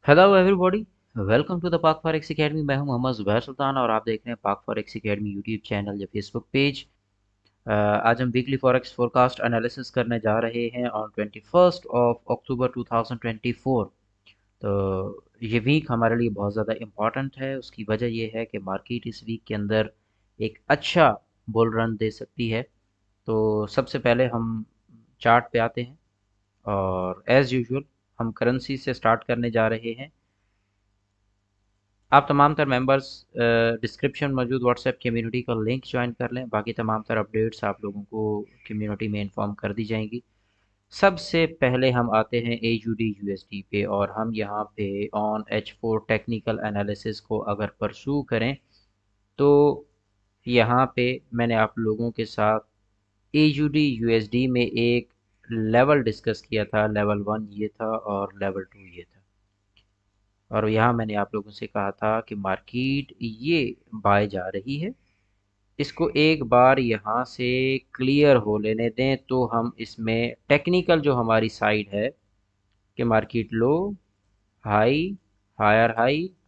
Hello everybody, welcome to the Pak forex academy. मैं हूं मोहम्मद ज़ुबैर सुल्तान और आप देख रहे हैं पाक फॉरेक्स एकेडमी यूट्यूब चैनल या फेसबुक पेज। आज हम वीकली फॉरेक्स फोरकास्ट एनालिसिस करने जा रहे हैं ऑन 21 अक्टूबर 2024। तो ये वीक हमारे लिए बहुत ज़्यादा इम्पॉर्टेंट है। उसकी वजह ये है कि मार्केट इस वीक के अंदर एक अच्छा बुल रन दे सकती है। तो सबसे पहले हम चार्ट पे आते हैं और एज़ यूजुअल हम करेंसी से स्टार्ट करने जा रहे हैं। आप तमाम तर मेंबर्स डिस्क्रिप्शन मौजूद व्हाट्सएप कम्युनिटी का लिंक ज्वाइन कर लें। बाकी तमाम तर अपडेट्स आप लोगों को कम्युनिटी में इन्फॉर्म कर दी जाएंगी। सबसे पहले हम आते हैं AUD USD पे और हम यहाँ पे ऑन H4 टेक्निकल एनालिसिस को अगर परसू करें तो यहाँ पे मैंने आप लोगों के साथ AUD USD में एक लेवल डिस्कस किया था। लेवल 1 ये था और लेवल 2 ये था। और यहाँ मैंने आप लोगों से कहा था कि मार्केट ये बाय जा रही है, इसको एक बार यहाँ से क्लियर हो लेने दें तो हम इसमें टेक्निकल जो हमारी साइड है कि मार्केट लो, हाई, हायर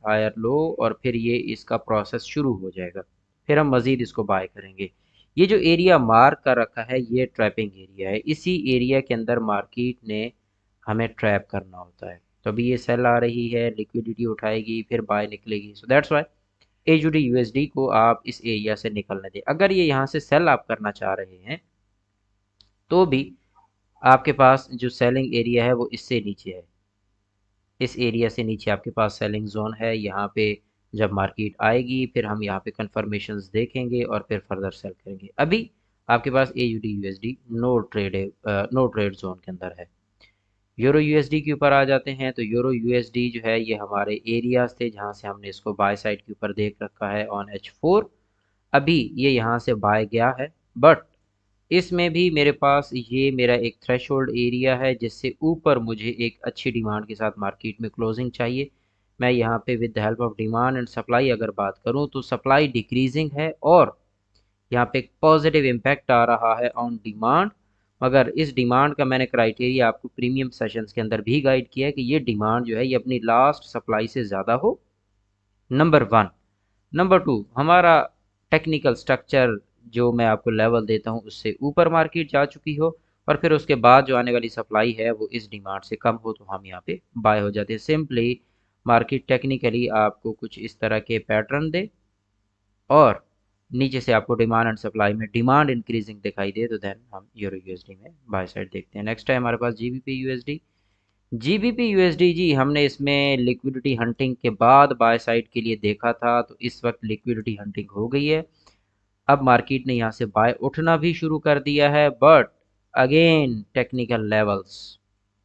हायर लो और फिर ये इसका प्रोसेस शुरू हो जाएगा। फिर हम मज़ीद इसको बाय करेंगे। ये जो एरिया मार्क कर रखा है ये ट्रैपिंग एरिया है। इसी एरिया के अंदर मार्केट ने हमें ट्रैप करना होता है। तो अभी ये सेल आ रही है, लिक्विडिटी उठाएगी, फिर बाय निकलेगी। So that's why AUD USD को आप इस एरिया से निकलने दें। अगर ये यहाँ से सेल आप करना चाह रहे हैं तो भी आपके पास जो सेलिंग एरिया है वो इससे नीचे है। इस एरिया से नीचे आपके पास सेलिंग जोन है। यहाँ पे जब मार्केट आएगी फिर हम यहाँ पे कंफर्मेशंस देखेंगे और फिर फर्दर सेल करेंगे। अभी आपके पास AUD USD नो ट्रेड है, नो ट्रेड जोन के अंदर है। यूरो USD के ऊपर आ जाते हैं तो यूरो USD जो है ये हमारे एरियाज थे जहाँ से हमने इसको बाय साइड के ऊपर देख रखा है ऑन H4। अभी ये यहाँ से बाय गया है बट इसमें भी मेरे पास ये मेरा एक थ्रेशोल्ड एरिया है जिससे ऊपर मुझे एक अच्छी डिमांड के साथ मार्केट में क्लोजिंग चाहिए। मैं यहाँ पे with the help of demand and supply अगर बात करूँ तो सप्लाई डिक्रीजिंग है और यहाँ पे एक पॉजिटिव इम्पैक्ट आ रहा है ऑन डिमांड। मगर इस डिमांड का मैंने क्राइटेरिया आपको प्रीमियम सेशंस के अंदर भी गाइड किया है कि ये डिमांड जो है ये अपनी लास्ट सप्लाई से ज़्यादा हो, नंबर 1। नंबर 2, हमारा टेक्निकल स्ट्रक्चर जो मैं आपको लेवल देता हूँ उससे ऊपर मार्केट जा चुकी हो और फिर उसके बाद जो आने वाली सप्लाई है वो इस डिमांड से कम हो तो हम यहाँ पे बाय हो जाते हैं। सिंपली मार्केट टेक्निकली आपको कुछ इस तरह के पैटर्न दे और नीचे से आपको डिमांड एंड सप्लाई में डिमांड इंक्रीजिंग दिखाई दे तो देन हम यूरो यूएसडी में बाय साइड देखते हैं। नेक्स्ट है हमारे पास GBP USD। GBP USD जी हमने इसमें लिक्विडिटी हंटिंग के बाद बाय साइड के लिए देखा था तो इस वक्त लिक्विडिटी हंटिंग हो गई है। अब मार्केट ने यहाँ से बाय उठना भी शुरू कर दिया है but again technical levels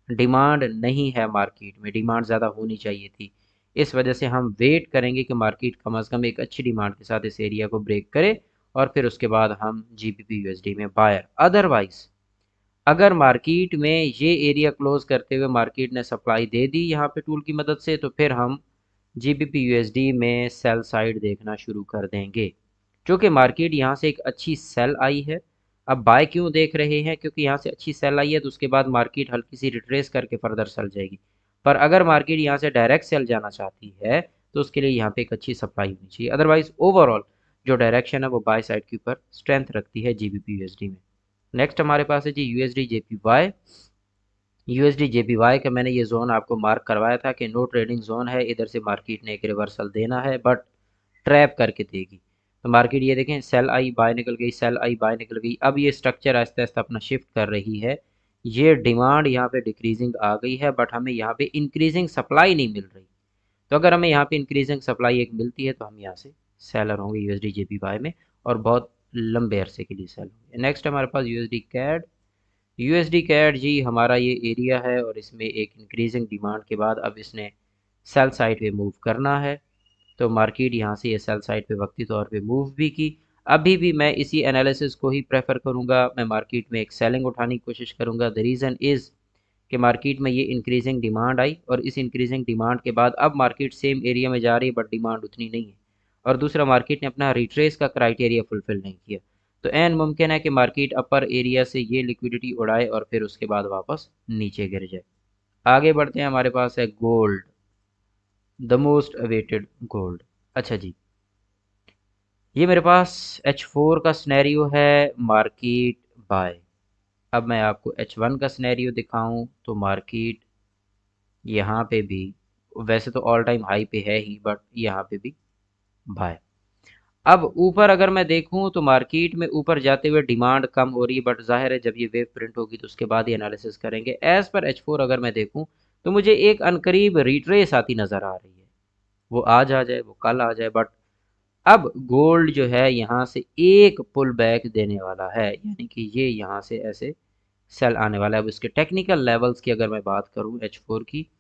demand नहीं है। मार्केट में डिमांड ज़्यादा होनी चाहिए थी। इस वजह से हम वेट करेंगे कि मार्केट कम अज़ कम एक अच्छी डिमांड के साथ इस एरिया को ब्रेक करे और फिर उसके बाद हम GBP USD में बायर। अदरवाइज अगर मार्केट में ये एरिया क्लोज करते हुए मार्केट ने सप्लाई दे दी यहाँ पे टूल की मदद से तो फिर हम GBP USD में सेल साइड देखना शुरू कर देंगे। क्योंकि मार्केट यहाँ से एक अच्छी सेल आई है। अब बाय क्यों देख रहे हैं? क्योंकि यहाँ से अच्छी सेल आई है तो उसके बाद मार्केट हल्की सी रिट्रेस करके फर्दर सेल जाएगी। पर अगर मार्केट यहाँ से डायरेक्ट सेल जाना चाहती है तो उसके लिए यहाँ पे एक अच्छी सप्लाई होनी चाहिए। अदरवाइज ओवरऑल जो डायरेक्शन है वो बाय साइड के ऊपर स्ट्रेंथ रखती है GBP USD में। नेक्स्ट हमारे पास है जी USD JPY। USD JPY का मैंने ये जोन आपको मार्क करवाया था कि नो ट्रेडिंग जोन है, इधर से मार्केट ने एक रिवर्सल देना है बट ट्रैप करके देगी। तो मार्केट ये देखें सेल आई बाय निकल गई, सेल आई बाय निकल गई। अब ये स्ट्रक्चर आहिस्ता आहिस्ता अपना शिफ्ट कर रही है। ये डिमांड यहाँ पे डिक्रीजिंग आ गई है बट हमें यहाँ पे इंक्रीजिंग सप्लाई नहीं मिल रही। तो अगर हमें यहाँ पे इंक्रीजिंग सप्लाई एक मिलती है तो हम यहाँ से सेलर होंगे USD JPY में और बहुत लंबे अरसे के लिए सेल होंगे। नेक्स्ट हमारे पास USD CAD। USD CAD जी हमारा ये एरिया है और इसमें एक इंक्रीजिंग डिमांड के बाद अब इसने सेल साइड पे मूव करना है। तो मार्केट यहाँ से ये सेल साइड पे वक्ती तौर पे मूव भी की। अभी भी मैं इसी एनालिसिस को ही प्रेफर करूँगा। मैं मार्केट में एक सेलिंग उठाने की कोशिश करूँगा। द रीज़न इज़ कि मार्केट में ये इंक्रीजिंग डिमांड आई और इस इंक्रीजिंग डिमांड के बाद अब मार्केट सेम एरिया में जा रही है बट डिमांड उतनी नहीं है। और दूसरा मार्केट ने अपना रिट्रेस का क्राइटेरिया फुलफिल नहीं किया। तो एन मुमकिन है कि मार्केट अपर एरिया से ये लिक्विडिटी उड़ाए और फिर उसके बाद वापस नीचे गिर जाए। आगे बढ़ते हैं, हमारे पास है gold. The most awaited gold. अच्छा जी, ये मेरे पास H4 का सिनेरियो है, मार्केट बाय। अब मैं आपको H1 का सिनेरियो दिखाऊं तो मार्केट यहाँ पे भी, वैसे तो ऑल टाइम हाई पे है ही, बट यहाँ पे भी बाय। अब ऊपर अगर मैं देखूं तो मार्केट में ऊपर जाते हुए डिमांड कम हो रही है, बट जाहिर है जब ये वेव प्रिंट होगी तो उसके बाद ही एनालिसिस करेंगे। एज पर H4 अगर मैं देखूं तो मुझे एक अनकरीब रिट्रेस आती नज़र आ रही है। वो आज आ जाए, वो कल आ जाए, बट अब गोल्ड जो है यहाँ से एक पुल बैक देने वाला है, यानी कि ये यहाँ से ऐसे सेल आने वाला है। अब इसके टेक्निकल लेवल्स की अगर मैं बात करूँ H4 की,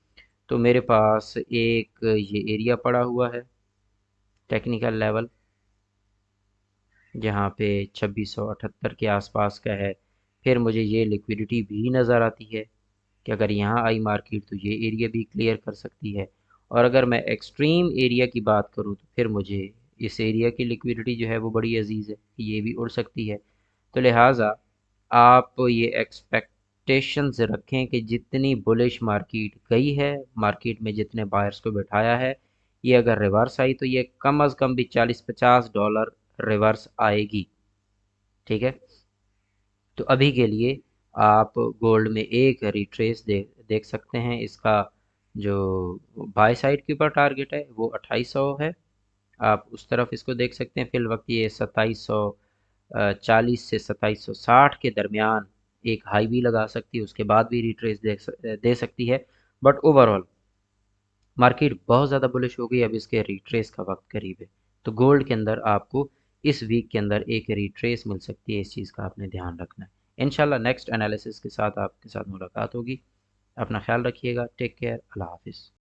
तो मेरे पास एक ये एरिया पड़ा हुआ है टेक्निकल लेवल, जहाँ पे 2678 के आसपास का है। फिर मुझे ये लिक्विडिटी भी नज़र आती है कि अगर यहाँ आई मार्केट तो ये एरिया भी क्लियर कर सकती है। और अगर मैं एक्सट्रीम एरिया की बात करूँ तो फिर मुझे इस एरिया की लिक्विडिटी जो है वो बड़ी अजीज़ है कि ये भी उड़ सकती है। तो लिहाजा आप ये एक्सपेक्टेशंस रखें कि जितनी बुलिश मार्केट गई है, मार्केट में जितने बायर्स को बैठाया है, ये अगर रिवर्स आई तो ये कम अज़ कम भी $40-50 रिवर्स आएगी। ठीक है, तो अभी के लिए आप गोल्ड में एक रिट्रेस देख सकते हैं। इसका जो बाय साइड के ऊपर टारगेट है वो 2800 है, आप उस तरफ इसको देख सकते हैं। फिल वक्त ये 2740 से 2760 के दरमियान एक हाई भी लगा सकती है, उसके बाद भी रिट्रेस दे सकती है। बट ओवरऑल मार्केट बहुत ज़्यादा बुलिश हो गई, अब इसके रिट्रेस का वक्त करीब है। तो गोल्ड के अंदर आपको इस वीक के अंदर एक रिट्रेस मिल सकती है, इस चीज़ का आपने ध्यान रखना है। इंशाल्लाह नेक्स्ट एनालिसिस के साथ आपके साथ मुलाकात होगी। अपना ख्याल रखिएगा। Take care. अल्लाह हाफिज़।